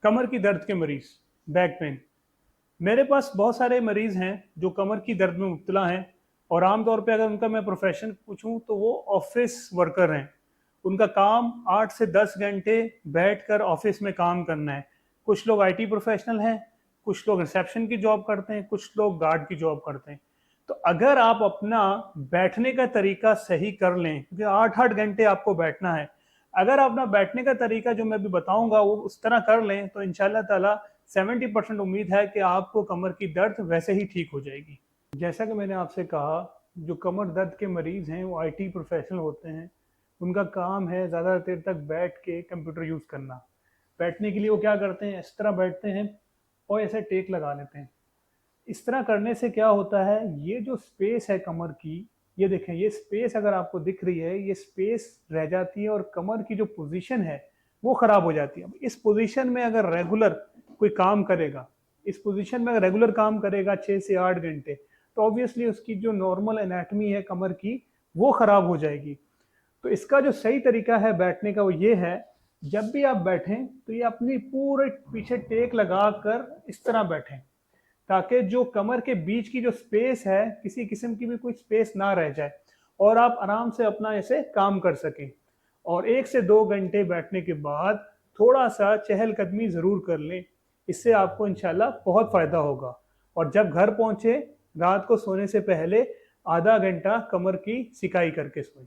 कमर की दर्द के मरीज, बैक पेन। मेरे पास बहुत सारे मरीज हैं जो कमर की दर्द में मुब्तला हैं। और आमतौर पे अगर उनका मैं प्रोफेशन पूछूं तो वो ऑफिस वर्कर हैं। उनका काम 8 से 10 घंटे बैठकर ऑफिस में काम करना है। कुछ लोग आईटी प्रोफेशनल हैं, कुछ लोग रिसेप्शन की जॉब करते हैं, कुछ लोग गार्ड की जॉब करते हैं। तो अगर आप अपना बैठने का तरीका सही कर लें, क्योंकि 8 8 घंटे आपको बैठना है, अगर आप अपना बैठने का तरीका जो मैं अभी बताऊंगा वो उस तरह कर लें तो इंशाल्लाह ताला 70% उम्मीद है कि आपको कमर की दर्द वैसे ही ठीक हो जाएगी। जैसा कि मैंने आपसे कहा, जो कमर दर्द के मरीज हैं वो आईटी प्रोफेशनल होते हैं। उनका काम है ज़्यादा देर तक बैठ के कंप्यूटर यूज़ करना। बैठने के लिए वो क्या करते हैं, इस तरह बैठते हैं और ऐसे टेक लगा लेते हैं। इस तरह करने से क्या होता है, ये जो स्पेस है कमर की, ये देखें, ये स्पेस अगर आपको दिख रही है, ये स्पेस रह जाती है और कमर की जो पोजीशन है वो खराब हो जाती है। इस पोजीशन में अगर रेगुलर कोई काम करेगा, इस पोजीशन में अगर रेगुलर काम करेगा 6 से 8 घंटे, तो ऑब्वियसली उसकी जो नॉर्मल एनाटमी है कमर की वो खराब हो जाएगी। तो इसका जो सही तरीका है बैठने का वो ये है, जब भी आप बैठें तो ये अपनी पूरे पीछे टेक लगा कर इस तरह बैठें, ताकि जो कमर के बीच की जो स्पेस है किसी किस्म की भी कोई स्पेस ना रह जाए और आप आराम से अपना ऐसे काम कर सकें। और 1 से 2 घंटे बैठने के बाद थोड़ा सा चहलकदमी ज़रूर कर लें। इससे आपको इंशाल्लाह बहुत फ़ायदा होगा। और जब घर पहुंचे, रात को सोने से पहले आधा घंटा कमर की सिकाई करके सोएं।